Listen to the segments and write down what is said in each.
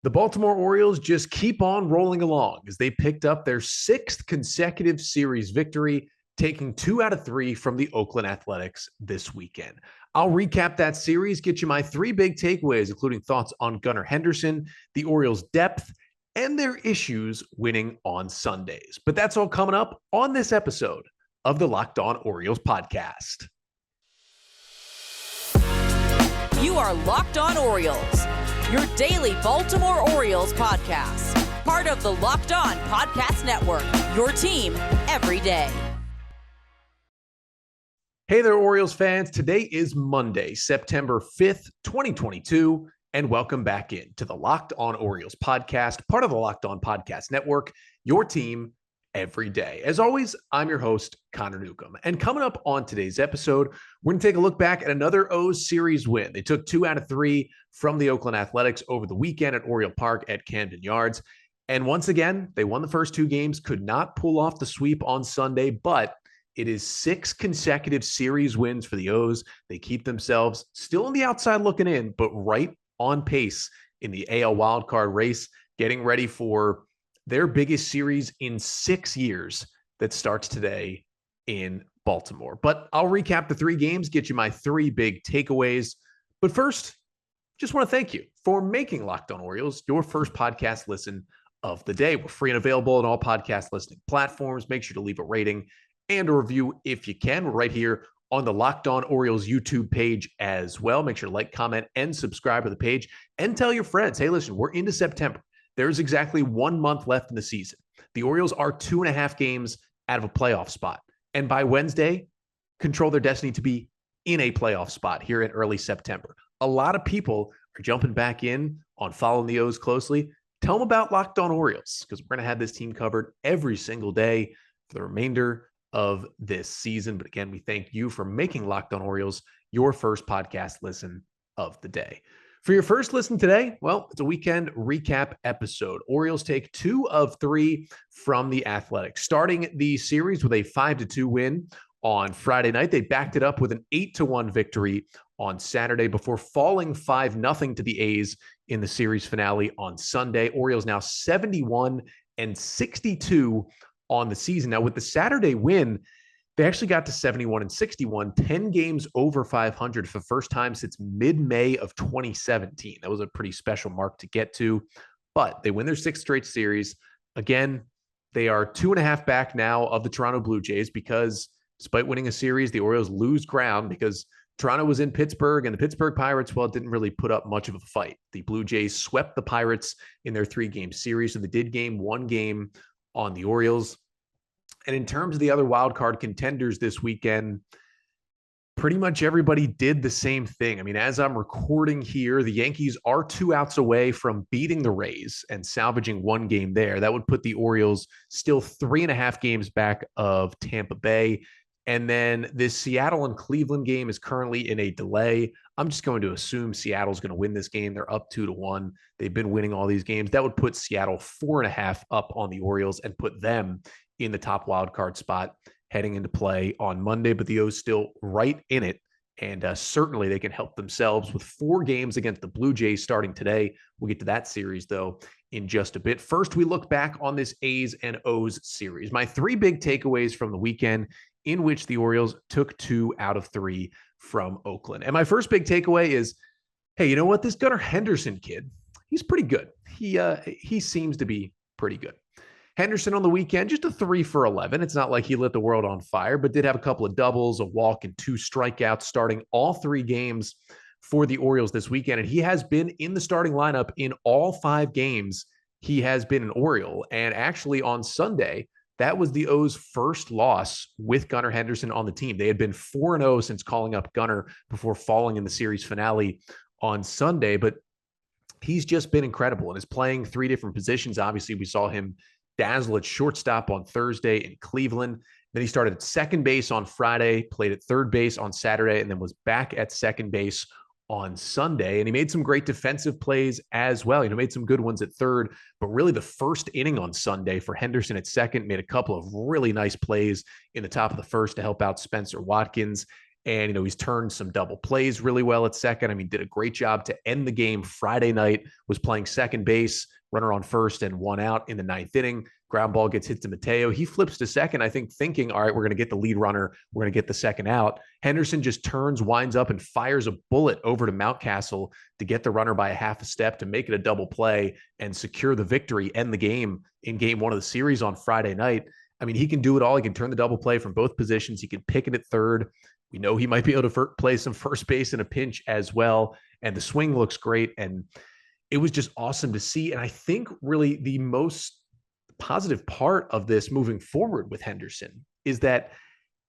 The Baltimore Orioles just keep on rolling along as they picked up their sixth consecutive series victory, taking 2 out of 3 from the Oakland Athletics this weekend. I'll recap that series, get you my 3 big takeaways, including thoughts on Gunnar Henderson, the Orioles' depth, and their issues winning on Sundays. But that's all coming up on this episode of the Locked On Orioles podcast. You are Locked On Orioles, your daily Baltimore Orioles podcast. Part of the Locked On Podcast Network, your team every day. Hey there, Orioles fans. Today is Monday, September 5th, 2022, and welcome back in to the Locked On Orioles podcast, part of the Locked On Podcast Network, your team every day. As always, I'm your host, Connor Newcomb. And coming up on today's episode, we're going to take a look back at another O's series win. They took 2 out of 3 from the Oakland Athletics over the weekend at Oriole Park at Camden Yards. And once again, they won the first 2 games, could not pull off the sweep on Sunday, but it is 6 consecutive series wins for the O's. They keep themselves still on the outside looking in, but right on pace in the AL wildcard race, getting ready for their biggest series in 6 years that starts today in Baltimore. But I'll recap the 3 games, get you my 3 big takeaways. But first, just want to thank you for making Locked On Orioles your first podcast listen of the day. We're free and available on all podcast listening platforms. Make sure to leave a rating and a review if you can. We're right here on the Locked On Orioles YouTube page as well. Make sure to like, comment, and subscribe to the page. And tell your friends, hey, listen, we're into September. There's exactly 1 month left in the season. The Orioles are 2.5 games out of a playoff spot. And by Wednesday, control their destiny to be in a playoff spot here in early September. A lot of people are jumping back in on following the O's closely. Tell them about Locked On Orioles, because we're going to have this team covered every single day for the remainder of this season. But again, we thank you for making Locked On Orioles your first podcast listen of the day. For your first listen today, well, it's a weekend recap episode. Orioles take 2 of 3 from the Athletics, starting the series with a 5-2 win on Friday night. They backed it up with an 8-1 victory on Saturday before falling 5-0 to the A's in the series finale on Sunday. Orioles now 71-62 on the season. Now, with the Saturday win, they actually got to 71-61, 10 games over 500 for the first time since mid-May of 2017. That was a pretty special mark to get to, but they win their 6th straight series. Again, they are 2.5 back now of the Toronto Blue Jays because despite winning a series, the Orioles lose ground because Toronto was in Pittsburgh, and the Pittsburgh Pirates, well, didn't really put up much of a fight. The Blue Jays swept the Pirates in their 3-game series, so they did game 1 game on the Orioles. And in terms of the other wild card contenders this weekend, pretty much everybody did the same thing. I mean, as I'm recording here, the Yankees are 2 outs away from beating the Rays and salvaging 1 game there. That would put the Orioles still 3.5 games back of Tampa Bay. And then this Seattle and Cleveland game is currently in a delay. I'm just going to assume Seattle's going to win this game. They're up 2-1. They've been winning all these games. That would put Seattle 4.5 up on the Orioles and put them in the top wild card spot heading into play on Monday. But the O's still right in it. And certainly they can help themselves with 4 games against the Blue Jays starting today. We'll get to that series, though, in just a bit. First, we look back on this A's and O's series. My 3 big takeaways from the weekend in which the Orioles took 2 out of 3 from Oakland. And my first big takeaway is, hey, you know what? This Gunnar Henderson kid, he's pretty good. He seems to be pretty good. Henderson on the weekend, just a 3 for 11. It's not like he lit the world on fire, but did have a couple of doubles, a walk, and 2 strikeouts starting all 3 games for the Orioles this weekend. And he has been in the starting lineup in all 5 games. He has been an Oriole. And actually on Sunday, that was the O's first loss with Gunnar Henderson on the team. They had been 4-0 since calling up Gunnar before falling in the series finale on Sunday. But he's just been incredible and is playing 3 different positions. Obviously, we saw him dazzle at shortstop on Thursday in Cleveland. Then he started at second base on Friday, played at third base on Saturday, and then was back at second base on Sunday. And he made some great defensive plays as well. Made some good ones at third, but really the first inning on Sunday for Henderson at second, made a couple of really nice plays in the top of the first to help out Spencer Watkins. And, he's turned some double plays really well at second. I mean, did a great job to end the game Friday night, was playing second base, runner on first and one out in the ninth inning. Ground ball gets hit to Mateo. He flips to second, I think, thinking, all right, we're going to get the lead runner. We're going to get the second out. Henderson just turns, winds up, and fires a bullet over to Mountcastle to get the runner by a half a step to make it a double play and secure the victory, end the game in game one of the series on Friday night. I mean, he can do it all. He can turn the double play from both positions. He can pick it at third. We know he might be able to play some first base in a pinch as well. And the swing looks great. And it was just awesome to see. And I think really the most positive part of this moving forward with Henderson is that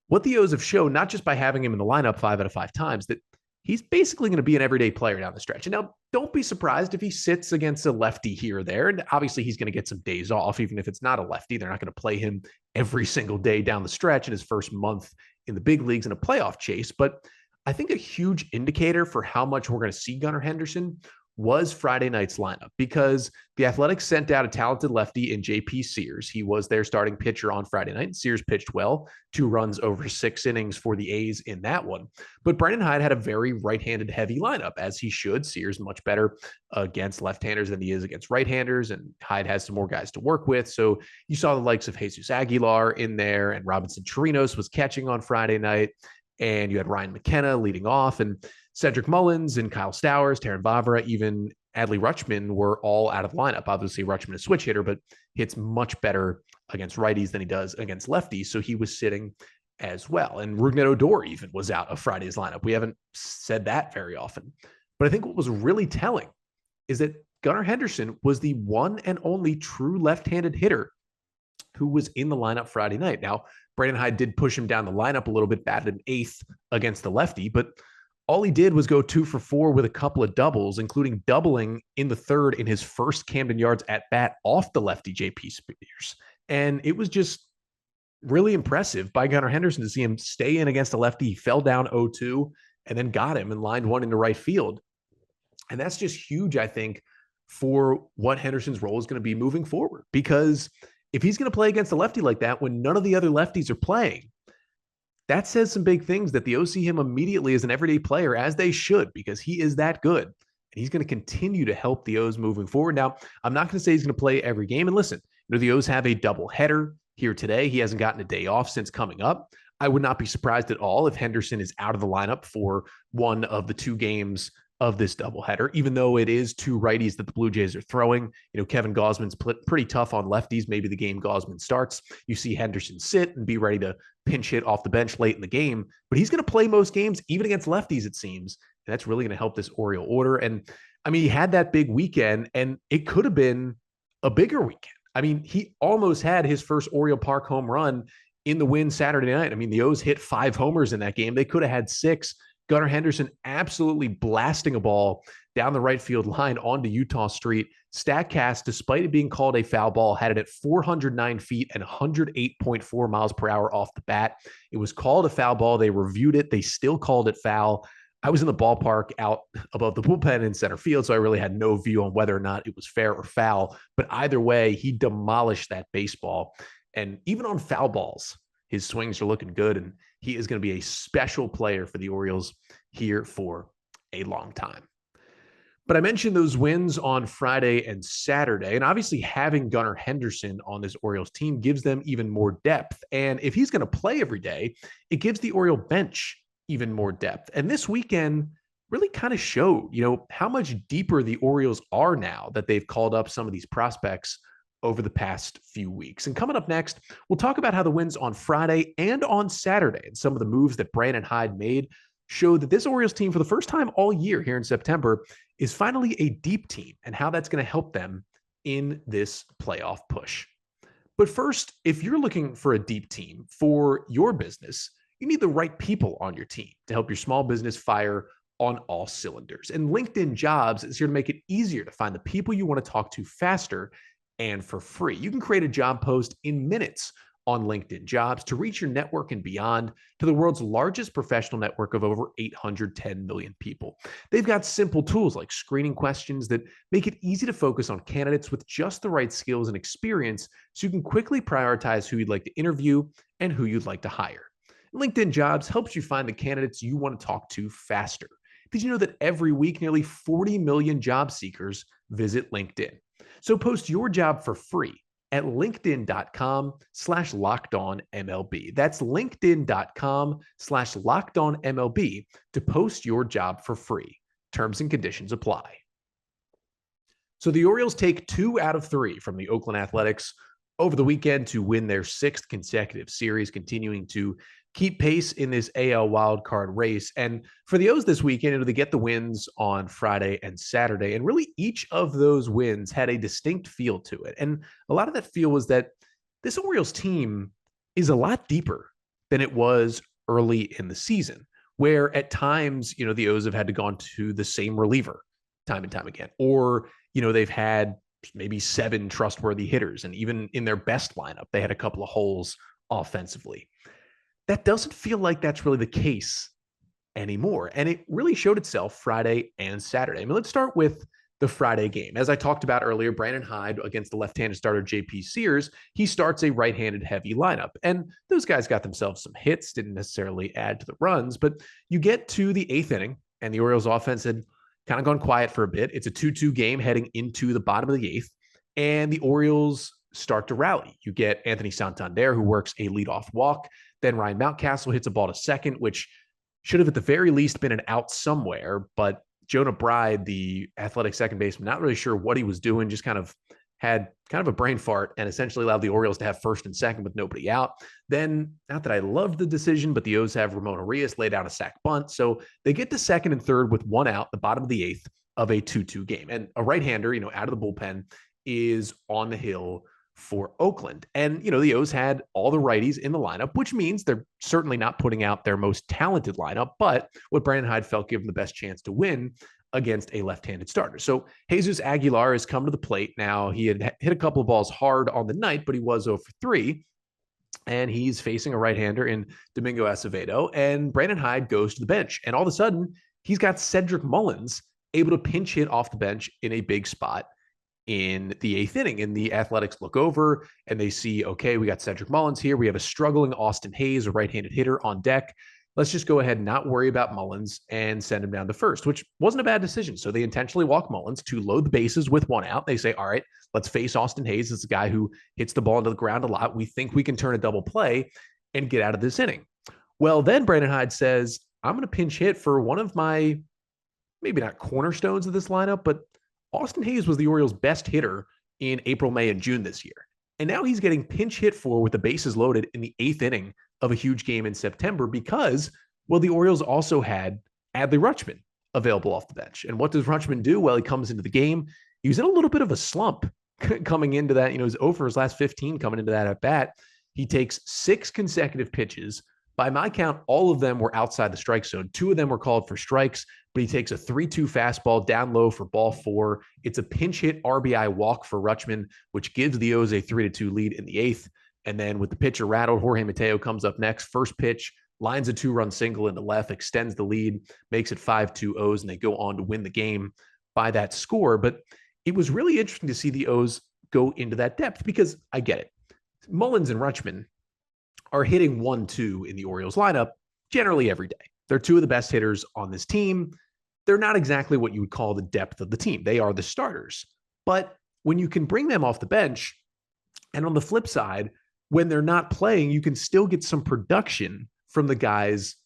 what the O's have shown, not just by having him in the lineup 5 out of 5 times, that he's basically going to be an everyday player down the stretch. And now don't be surprised if he sits against a lefty here or there. And obviously he's going to get some days off, even if it's not a lefty. They're not going to play him every single day down the stretch in his first month in the big leagues in a playoff chase. But I think a huge indicator for how much we're going to see Gunnar Henderson was Friday night's lineup, because the Athletics sent out a talented lefty in J.P. Sears. He was their starting pitcher on Friday night. Sears pitched well, 2 runs over 6 innings for the A's in that one. But Brandon Hyde had a very right-handed heavy lineup, as he should. Sears much better against left-handers than he is against right-handers, and Hyde has some more guys to work with. So you saw the likes of Jesus Aguilar in there, and Robinson Chirinos was catching on Friday night, and you had Ryan McKenna leading off, and Cedric Mullins and Kyle Stowers, Taron Vavra, even Adley Rutschman were all out of the lineup. Obviously, Rutschman is a switch hitter, but hits much better against righties than he does against lefties. So he was sitting as well. And Rougned Odor even was out of Friday's lineup. We haven't said that very often. But I think what was really telling is that Gunnar Henderson was the one and only true left-handed hitter who was in the lineup Friday night. Now, Brandon Hyde did push him down the lineup a little bit, batted an 8th against the lefty, but all he did was go 2 for 4 with a couple of doubles, including doubling in the third in his first Camden Yards at bat off the lefty J.P. Sears. And it was just really impressive by Gunnar Henderson to see him stay in against a lefty. He fell down 0-2 and then got him and lined one into right field. And that's just huge, I think, for what Henderson's role is going to be moving forward. Because if he's going to play against a lefty like that when none of the other lefties are playing, that says some big things, that the O's see him immediately as an everyday player, as they should, because he is that good. And he's going to continue to help the O's moving forward. Now, I'm not going to say he's going to play every game. And listen, the O's have a doubleheader here today. He hasn't gotten a day off since coming up. I would not be surprised at all if Henderson is out of the lineup for one of the 2 games of this doubleheader, even though it is 2 righties that the Blue Jays are throwing. Kevin Gausman's pretty tough on lefties. Maybe the game Gausman starts, you see Henderson sit and be ready to pinch hit off the bench late in the game, but he's going to play most games, even against lefties, it seems. And that's really going to help this Oriole order. And I mean, he had that big weekend, and it could have been a bigger weekend. I mean, he almost had his first Oriole Park home run in the win Saturday night. I mean, the O's hit 5 homers in that game. They could have had 6. Gunnar Henderson absolutely blasting a ball down the right field line onto Utah Street. StatCast, despite it being called a foul ball, had it at 409 feet and 108.4 miles per hour off the bat. It was called a foul ball. They reviewed it. They still called it foul. I was in the ballpark out above the bullpen in center field, so I really had no view on whether or not it was fair or foul. But either way, he demolished that baseball. And even on foul balls, his swings are looking good, and he is going to be a special player for the Orioles here for a long time. But I mentioned those wins on Friday and Saturday, and obviously having Gunnar Henderson on this Orioles team gives them even more depth. And if he's going to play every day, it gives the Oriole bench even more depth. And this weekend really kind of showed, how much deeper the Orioles are now that they've called up some of these prospects over the past few weeks. And coming up next, we'll talk about how the wins on Friday and on Saturday and some of the moves that Brandon Hyde made show that this Orioles team, for the first time all year here in September, is finally a deep team, and how that's going to help them in this playoff push. But first, if you're looking for a deep team for your business, you need the right people on your team to help your small business fire on all cylinders. And LinkedIn Jobs is here to make it easier to find the people you want to talk to faster and for free. You can create a job post in minutes on LinkedIn Jobs to reach your network and beyond to the world's largest professional network of over 810 million people. They've got simple tools like screening questions that make it easy to focus on candidates with just the right skills and experience, so you can quickly prioritize who you'd like to interview and who you'd like to hire. LinkedIn Jobs helps you find the candidates you want to talk to faster. Did you know that every week, nearly 40 million job seekers visit LinkedIn? So post your job for free at linkedin.com/lockedonmlb. That's linkedin.com/lockedonmlb to post your job for free. Terms and conditions apply. So the Orioles take 2 out of 3 from the Oakland Athletics over the weekend to win their 6th consecutive series, continuing to keep pace in this AL wildcard race. And for the O's this weekend, they get the wins on Friday and Saturday. And really, each of those wins had a distinct feel to it. And a lot of that feel was that this Orioles team is a lot deeper than it was early in the season, where at times, the O's have had to gone to the same reliever time and time again, or, they've had maybe 7 trustworthy hitters. And even in their best lineup, they had a couple of holes offensively. That doesn't feel like that's really the case anymore. And it really showed itself Friday and Saturday. Let's start with the Friday game. As I talked about earlier, Brandon Hyde against the left-handed starter J.P. Sears, he starts a right-handed heavy lineup. And those guys got themselves some hits, didn't necessarily add to the runs, but you get to the 8th inning, and the Orioles offense had kind of gone quiet for a bit. It's a 2-2 game heading into the bottom of the 8th, and the Orioles start to rally. You get Anthony Santander, who works a leadoff walk. Then Ryan Mountcastle hits a ball to second, which should have at the very least been an out somewhere. But Jonah Bride, the athletic second baseman, not really sure what he was doing, just kind of had a brain fart and essentially allowed the Orioles to have first and second with nobody out. Then, not that I loved the decision, but the O's have Ramon Arias lay down a sac bunt. So they get to second and third with 1 out, the bottom of the 8th of a 2-2 game. And a right-hander, out of the bullpen, is on the hill for Oakland. And, the O's had all the righties in the lineup, which means they're certainly not putting out their most talented lineup, but what Brandon Hyde felt gave them the best chance to win against a left-handed starter. So Jesus Aguilar has come to the plate. Now, he had hit a couple of balls hard on the night, but he was 0 for 3, and he's facing a right-hander in Domingo Acevedo, and Brandon Hyde goes to the bench. And all of a sudden, he's got Cedric Mullins able to pinch hit off the bench in a big spot in the 8th inning. And the Athletics look over and they see, okay, we got Cedric Mullins here. We have a struggling Austin Hayes, a right-handed hitter, on deck. Let's just go ahead and not worry about Mullins and send him down to first, which wasn't a bad decision. So they intentionally walk Mullins to load the bases with 1 out. They say, all right, let's face Austin Hayes. It's a guy who hits the ball into the ground a lot. We think we can turn a double play and get out of this inning. Well, then Brandon Hyde says, I'm going to pinch hit for one of my, maybe not cornerstones of this lineup, but Austin Hayes was the Orioles' best hitter in April, May, and June this year. And now he's getting pinch hit for with the bases loaded in the 8th inning of a huge game in September because, well, the Orioles also had Adley Rutschman available off the bench. And what does Rutschman do? Well, he comes into the game. He was in a little bit of a slump coming into that. He was over his last 15 coming into that at bat. He takes 6 consecutive pitches. By my count, all of them were outside the strike zone. 2 of them were called for strikes, but he takes a 3-2 fastball down low for ball 4. It's a pinch hit RBI walk for Rutschman, which gives the O's a 3-2 lead in the 8th. And then with the pitcher rattled, Jorge Mateo comes up next. First pitch, lines a 2-run single into left, extends the lead, makes it 5-2 O's, and they go on to win the game by that score. But it was really interesting to see the O's go into that depth because I get it. Mullins and Rutschman are hitting 1-2 in the Orioles lineup generally every day. They're 2 of the best hitters on this team. They're not exactly what you would call the depth of the team. They are the starters. But when you can bring them off the bench, and on the flip side, when they're not playing, you can still get some production from the guys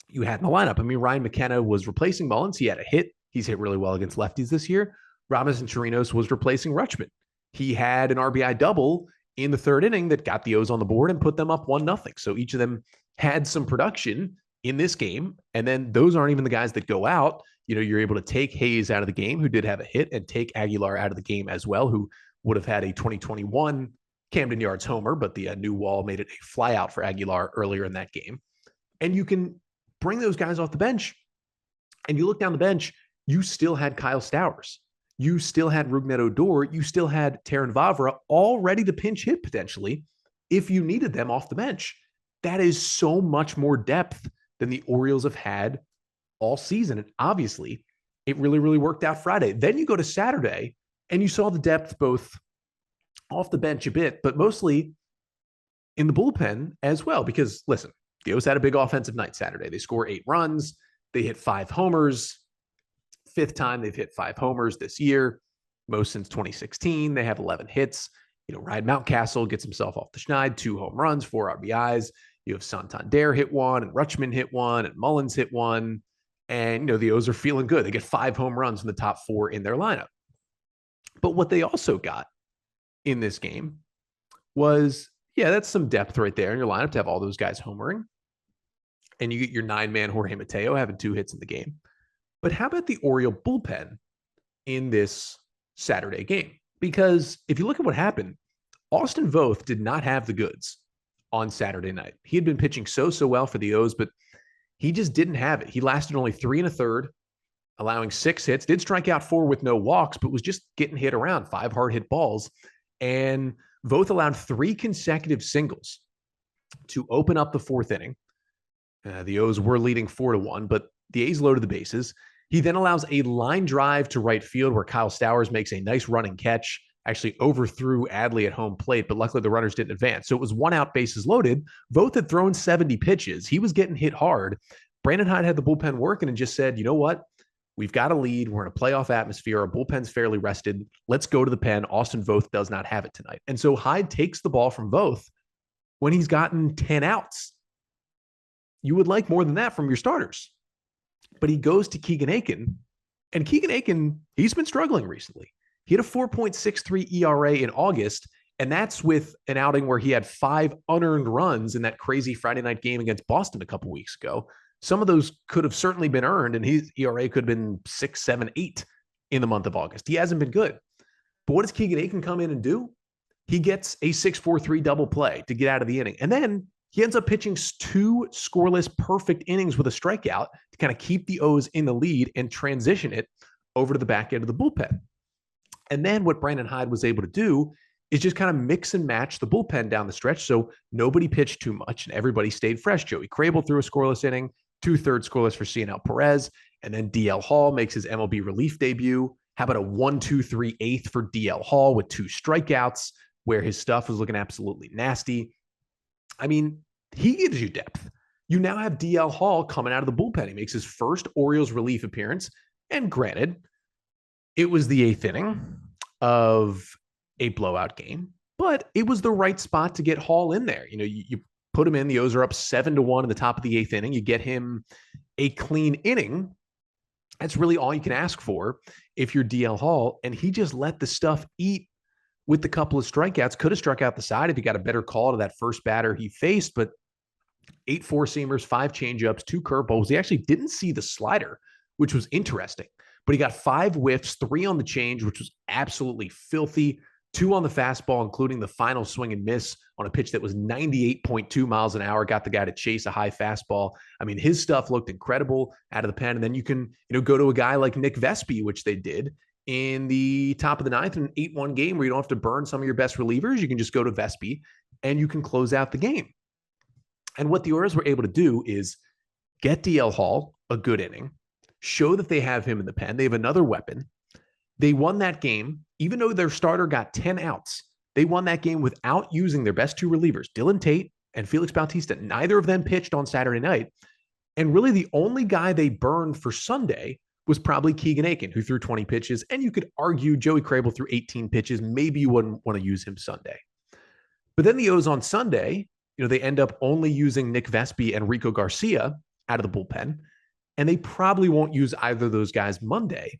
you had in the lineup. Ryan McKenna was replacing Mullins. He had a hit. He's hit really well against lefties this year. Robinson Chirinos was replacing Rutschman. He had an RBI double in the 3rd inning that got the O's on the board and put them up 1-0. So each of them had some production in this game. And then those aren't even the guys that go out. You're able to take Hayes out of the game, who did have a hit, and take Aguilar out of the game as well, who would have had a 2021 Camden Yards homer, but the new wall made it a fly out for Aguilar earlier in that game. And you can bring those guys off the bench, and you look down the bench, you still had Kyle Stowers. You still had Rougned Odor. You still had Terrin Vavra all ready to pinch hit potentially if you needed them off the bench. That is so much more depth than the Orioles have had all season. And obviously, it really, really worked out Friday. Then you go to Saturday, and you saw the depth both off the bench a bit, but mostly in the bullpen as well. Because, listen, The O's had a big offensive night Saturday. They score 8 runs. They hit 5 homers. 5th time they've hit 5 homers this year, most since 2016. They have 11 hits. Ryan Mountcastle gets himself off the schneid, 2 home runs, 4 RBIs. You have Santander hit 1, and Rutschman hit 1, and Mullins hit 1. And, the O's are feeling good. They get 5 home runs from the top 4 in their lineup. But what they also got in this game was, that's some depth right there in your lineup to have all those guys homering. And you get your 9-man Jorge Mateo having 2 hits in the game. But how about the Oriole bullpen in this Saturday game? Because if you look at what happened, Austin Voth did not have the goods on Saturday night. He had been pitching so well for the O's, but he just didn't have it. He lasted only 3 1/3, allowing 6 hits, did strike out 4 with no walks, but was just getting hit around, 5 hard hit balls. And Voth allowed 3 consecutive singles to open up the 4th inning. The O's were leading 4-1, but the A's loaded the bases. He then allows a line drive to right field where Kyle Stowers makes a nice running catch, actually overthrew Adley at home plate, but luckily the runners didn't advance. So it was 1 out, bases loaded. Voth had thrown 70 pitches. He was getting hit hard. Brandon Hyde had the bullpen working and just said, you know what? We've got a lead. We're in a playoff atmosphere. Our bullpen's fairly rested. Let's go to the pen. Austin Voth does not have it tonight. And so Hyde takes the ball from Voth when he's gotten 10 outs. You would like more than that from your starters. But he goes to Keegan Aiken, and Keegan Aiken, he's been struggling recently. He had a 4.63 ERA in August, and that's with an outing where he had 5 unearned runs in that crazy Friday night game against Boston a couple weeks ago. Some of those could have certainly been earned, and his ERA could have been 6, 7, 8 in the month of August. He hasn't been good. But what does Keegan Aiken come in and do? He gets a 6-4-3 double play to get out of the inning. And then he ends up pitching 2 scoreless perfect innings with a strikeout to kind of keep the O's in the lead and transition it over to the back end of the bullpen. And then what Brandon Hyde was able to do is just kind of mix and match the bullpen down the stretch so nobody pitched too much and everybody stayed fresh. Joey Crable threw a scoreless inning, 2/3 scoreless for Cionel Perez, and then DL Hall makes his MLB relief debut. How about a 1-2-3/8 for DL Hall with 2 strikeouts where his stuff was looking absolutely nasty? I mean, he gives you depth. You now have DL Hall coming out of the bullpen. He makes his first Orioles relief appearance. And granted, it was the 8th inning of a blowout game, but it was the right spot to get Hall in there. You put him in, the O's are up 7-1 in the top of the 8th inning. You get him a clean inning. That's really all you can ask for if you're DL Hall. And he just let the stuff eat with the couple of strikeouts. Could have struck out the side if he got a better call to that first batter he faced, but 8 4-seamers, 5 changeups, 2 curveballs. He actually didn't see the slider, which was interesting, but he got 5 whiffs, 3 on the change, which was absolutely filthy, 2 on the fastball, including the final swing and miss on a pitch that was 98.2 miles an hour, got the guy to chase a high fastball. I mean, his stuff looked incredible out of the pen. And then you can, go to a guy like Nick Vespi, which they did in the top of the 9th in an 8-1 game where you don't have to burn some of your best relievers. You can just go to Vespi and you can close out the game. And what the Orioles were able to do is get DL Hall a good inning, show that they have him in the pen. They have another weapon. They won that game, even though their starter got 10 outs. They won that game without using their best 2 relievers, Dylan Tate and Felix Bautista. Neither of them pitched on Saturday night. And really the only guy they burned for Sunday was probably Keegan Aiken, who threw 20 pitches. And you could argue Joey Crable threw 18 pitches. Maybe you wouldn't want to use him Sunday. But then the O's on Sunday, they end up only using Nick Vespi and Rico Garcia out of the bullpen. And they probably won't use either of those guys Monday.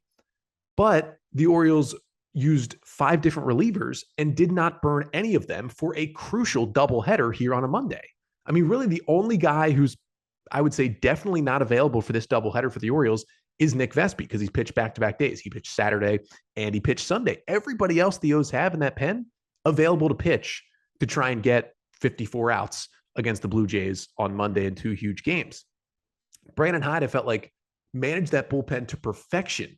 But the Orioles used 5 different relievers and did not burn any of them for a crucial doubleheader here on a Monday. I mean, really the only guy who's, I would say, definitely not available for this doubleheader for the Orioles is Nick Vespi, because he's pitched back-to-back days. He pitched Saturday and he pitched Sunday. Everybody else the O's have in that pen available to pitch to try and get 54 outs against the Blue Jays on Monday in 2 huge games. Brandon Hyde, I felt like, managed that bullpen to perfection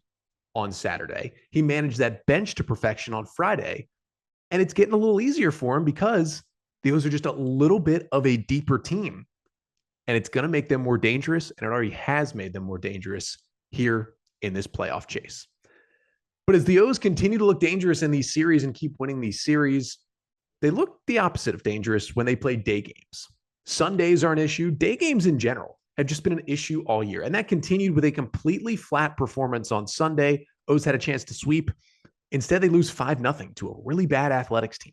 on Saturday. He managed that bench to perfection on Friday. And it's getting a little easier for him because the O's are just a little bit of a deeper team. And it's going to make them more dangerous, and it already has made them more dangerous here in this playoff chase. But as the O's continue to look dangerous in these series and keep winning these series, they look the opposite of dangerous when they play day games. Sundays are an issue. Day games in general have just been an issue all year. And that continued with a completely flat performance on Sunday. O's had a chance to sweep. Instead, they lose 5-0 to a really bad Athletics team.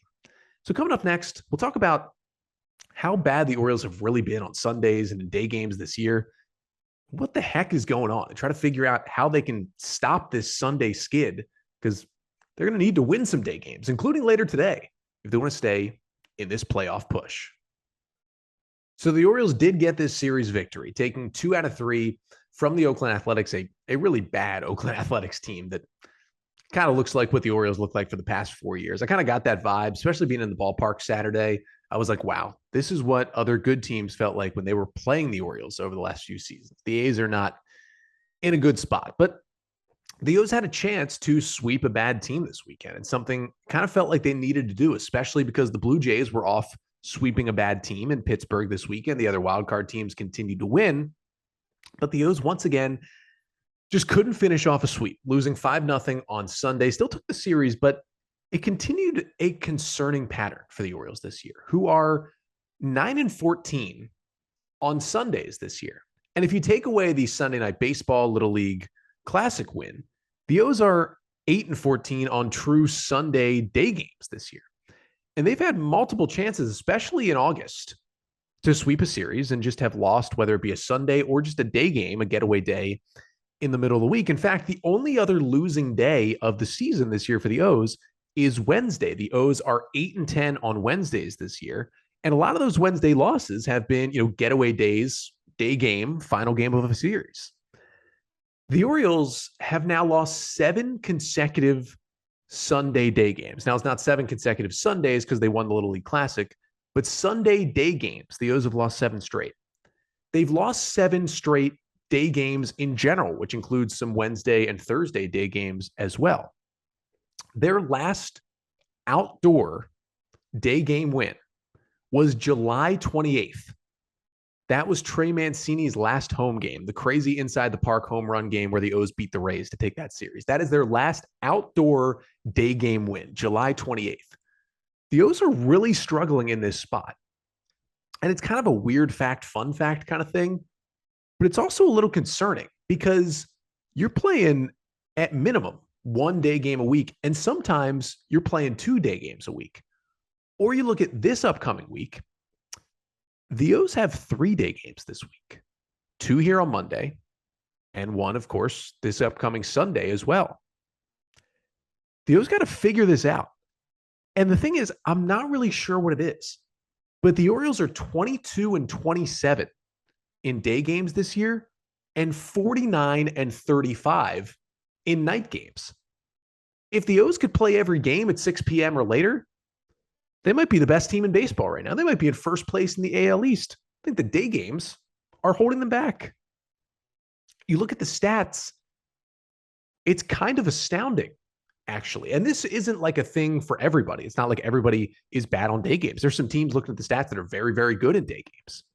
So coming up next, we'll talk about how bad the Orioles have really been on Sundays and in day games this year. What the heck is going on? And try to figure out how they can stop this Sunday skid, because they're going to need to win some day games, including later today, if they want to stay in this playoff push. So the Orioles did get this series victory, taking 2 out of 3 from the Oakland Athletics, a really bad Oakland Athletics team that kind of looks like what the Orioles look like for the past 4 years. I kind of got that vibe, especially being in the ballpark Saturday. I was like, wow, this is what other good teams felt like when they were playing the Orioles over the last few seasons. The A's are not in a good spot, but the O's had a chance to sweep a bad team this weekend, and something kind of felt like they needed to do, especially because the Blue Jays were off sweeping a bad team in Pittsburgh this weekend. The other wildcard teams continued to win, but the O's once again just couldn't finish off a sweep, losing 5-0 on Sunday. Still took the series, but it continued a concerning pattern for the Orioles this year, who are 9-14 on Sundays this year. And if you take away the Sunday Night Baseball Little League Classic win, the O's are 8-14 on true Sunday day games this year. And they've had multiple chances, especially in August, to sweep a series and just have lost, whether it be a Sunday or just a day game, a getaway day in the middle of the week. In fact, the only other losing day of the season this year for the O's is Wednesday. The O's are 8-10 on Wednesdays this year. And a lot of those Wednesday losses have been, getaway days, day game, final game of a series. The Orioles have now lost 7 consecutive Sunday day games. Now, it's not 7 consecutive Sundays because they won the Little League Classic, but Sunday day games, the O's have lost 7 straight. They've lost 7 straight day games in general, which includes some Wednesday and Thursday day games as well. Their last outdoor day game win was July 28th. That was Trey Mancini's last home game, the crazy inside the park home run game where the O's beat the Rays to take that series. That is their last outdoor day game win, July 28th. The O's are really struggling in this spot. And it's kind of a weird fact, fun fact kind of thing, but it's also a little concerning because you're playing at minimum 1 day game a week, and sometimes you're playing 2 day games a week. Or you look at this upcoming week, the O's have 3 day games this week, 2 here on Monday, and 1, of course, this upcoming Sunday as well. The O's got to figure this out. And the thing is, I'm not really sure what it is, but the Orioles are 22-27 in day games this year and 49-35 in night games. If the O's could play every game at 6 p.m. or later, they might be the best team in baseball right now. They might be in first place in the AL East. I think the day games are holding them back. You look at the stats, it's kind of astounding, actually. And this isn't like a thing for everybody. It's not like everybody is bad on day games. There's some teams looking at the stats that are very, very good in day games.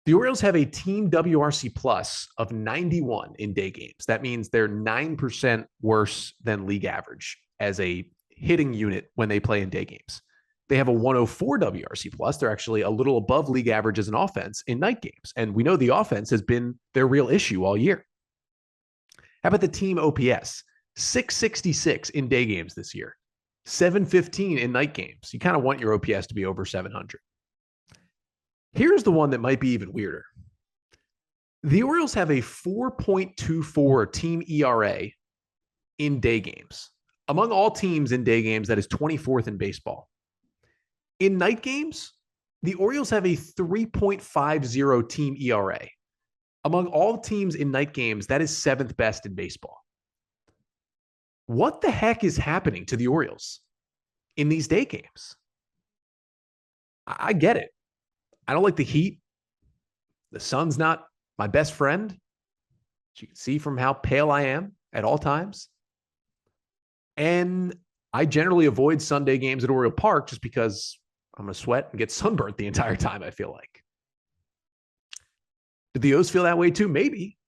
The Orioles have a team WRC plus of 91 in day games. That means they're 9% worse than league average as a hitting unit when they play in day games. They have a 104 WRC plus. They're actually a little above league average as an offense in night games. And we know the offense has been their real issue all year. How about the team OPS? 666 in day games this year, 715 in night games. You kind of want your OPS to be over 700. Here's the one that might be even weirder. The Orioles have a 4.24 team ERA in day games. Among all teams in day games, that is 24th in baseball. In night games, the Orioles have a 3.50 team ERA. Among all teams in night games, that is 7th best in baseball. What the heck is happening to the Orioles in these day games? I get it. I don't like the heat. The sun's not my best friend. As you can see from how pale I am at all times. And I generally avoid Sunday games at Oriole Park just because I'm going to sweat and get sunburnt the entire time, I feel like. Do the O's feel that way too? Maybe.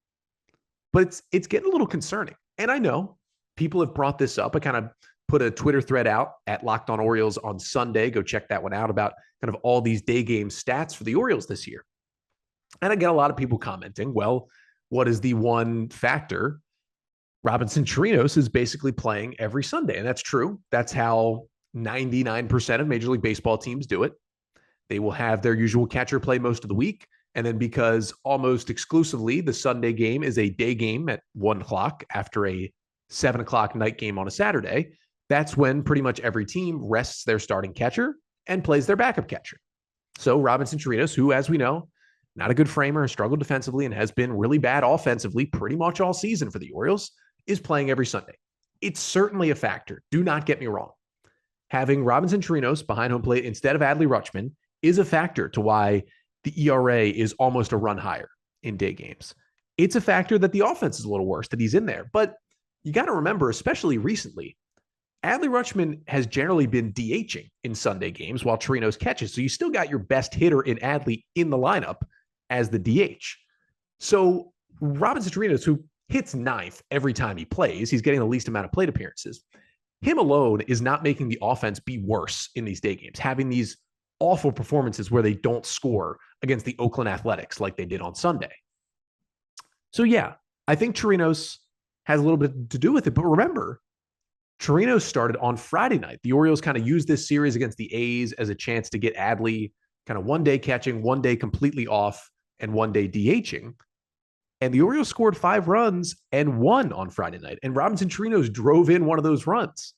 But it's getting a little concerning. And I know people have brought this up. I kind of put a Twitter thread out at Locked On Orioles on Sunday. Go check that one out about kind of all these day game stats for the Orioles this year. And I get a lot of people commenting, well, what is the one factor? Robinson Chirinos is basically playing every Sunday. And that's true. That's how 99% of Major League Baseball teams do it. They will have their usual catcher play most of the week. And then because almost exclusively the Sunday game is a day game at 1 o'clock after a 7 o'clock night game on a Saturday, that's when pretty much every team rests their starting catcher and plays their backup catcher. So Robinson Chirinos, who, as we know, not a good framer, has struggled defensively and has been really bad offensively pretty much all season for the Orioles, is playing every Sunday. It's certainly a factor. Do not get me wrong. Having Robinson Chirinos behind home plate instead of Adley Rutschman is a factor to why the ERA is almost a run higher in day games. It's a factor that the offense is a little worse that he's in there. But you got to remember, especially recently, Adley Rutschman has generally been DHing in Sunday games while Chirinos catches. So you still got your best hitter in Adley in the lineup as the DH. So Robinson Chirinos, who hits ninth every time he plays, he's getting the least amount of plate appearances. Him alone is not making the offense be worse in these day games, having these awful performances where they don't score against the Oakland Athletics like they did on Sunday. So yeah, I think Chirinos has a little bit to do with it. But remember, Chirinos started on Friday night. The Orioles kind of used this series against the A's as a chance to get Adley kind of one day catching, one day completely off, and one day DHing. And the Orioles scored 5 runs and won on Friday night. And Robinson Chirinos drove in one of those runs.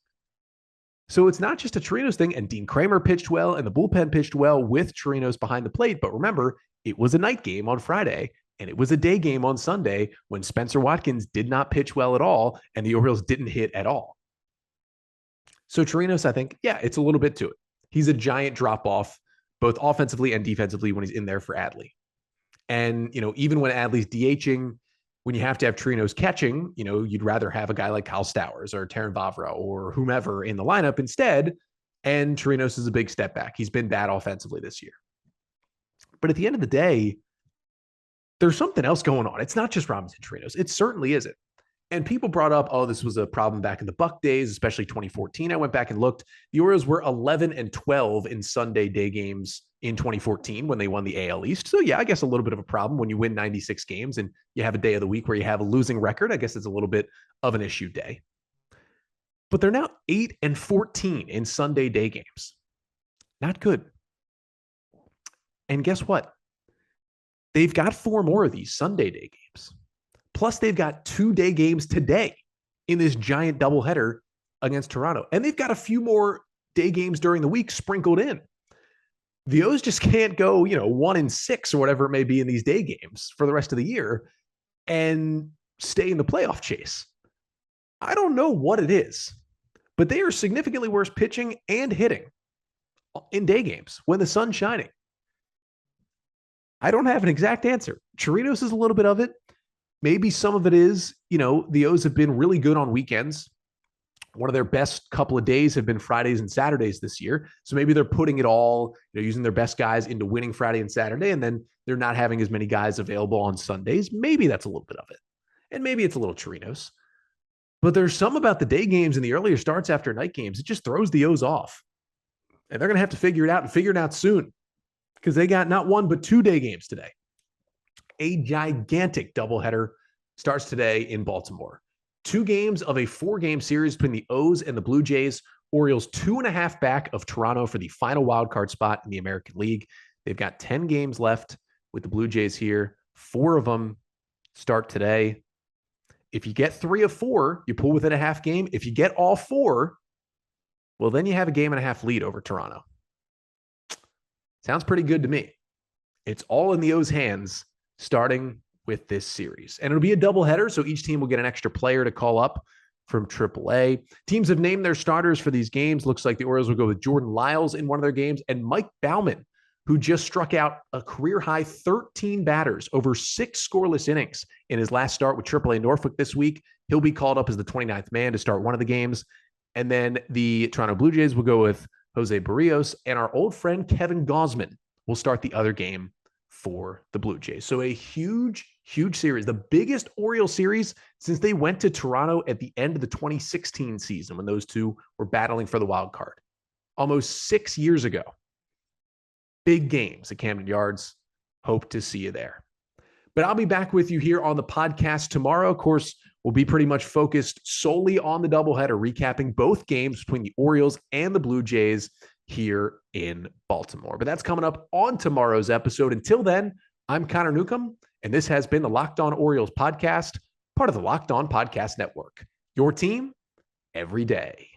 So it's not just a Chirinos thing. And Dean Kramer pitched well, and the bullpen pitched well with Chirinos behind the plate. But remember, it was a night game on Friday, and it was a day game on Sunday when Spencer Watkins did not pitch well at all, and the Orioles didn't hit at all. So Chirinos, I think, yeah, it's a little bit to it. He's a giant drop-off, both offensively and defensively, when he's in there for Adley. And, even when Adley's DHing, when you have to have Chirinos catching, you'd rather have a guy like Kyle Stowers or Taran Vavra or whomever in the lineup instead. And Chirinos is a big step back. He's been bad offensively this year. But at the end of the day, there's something else going on. It's not just Robinson Chirinos. It certainly isn't. And people brought up, this was a problem back in the Buck days, especially 2014. I went back and looked. The Orioles were 11-12 in Sunday day games in 2014 when they won the AL East. So yeah, I guess a little bit of a problem when you win 96 games and you have a day of the week where you have a losing record. I guess it's a little bit of an issue day. But they're now 8-14 in Sunday day games. Not good. And guess what? They've got 4 more of these Sunday day games. Plus, they've got 2 day games today in this giant doubleheader against Toronto. And they've got a few more day games during the week sprinkled in. The O's just can't go, 1-6 or whatever it may be in these day games for the rest of the year and stay in the playoff chase. I don't know what it is, but they are significantly worse pitching and hitting in day games when the sun's shining. I don't have an exact answer. Chirinos is a little bit of it. Maybe some of it is, the O's have been really good on weekends. One of their best couple of days have been Fridays and Saturdays this year. So maybe they're putting it all, using their best guys into winning Friday and Saturday, and then they're not having as many guys available on Sundays. Maybe that's a little bit of it. And maybe it's a little Chirinos. But there's some about the day games and the earlier starts after night games. It just throws the O's off. And they're going to have to figure it out soon because they got not 1, but 2 day games today. A gigantic doubleheader starts today in Baltimore. 2 games of a 4-game series between the O's and the Blue Jays. Orioles 2.5 back of Toronto for the final wildcard spot in the American League. They've got 10 games left with the Blue Jays here. 4 of them start today. If you get 3 of 4, you pull within a half game. If you get all 4, well, then you have a 1.5 lead over Toronto. Sounds pretty good to me. It's all in the O's hands starting with this series. And it'll be a doubleheader, so each team will get an extra player to call up from AAA. Teams have named their starters for these games. Looks like the Orioles will go with Jordan Lyles in one of their games and Mike Baumann, who just struck out a career-high 13 batters over 6 scoreless innings in his last start with AAA Norfolk this week. He'll be called up as the 29th man to start one of the games. And then the Toronto Blue Jays will go with Jose Barrios, and our old friend Kevin Gausman will start the other game for the Blue Jays. So a huge, huge series, the biggest Orioles series since they went to Toronto at the end of the 2016 season when those two were battling for the wild card. Almost 6 years ago. Big games at Camden Yards. Hope to see you there. But I'll be back with you here on the podcast tomorrow. Of course, we'll be pretty much focused solely on the doubleheader, recapping both games between the Orioles and the Blue Jays here in Baltimore. But that's coming up on tomorrow's episode. Until then, I'm Connor Newcomb, and this has been the Locked On Orioles podcast, part of the Locked On Podcast Network. Your team every day.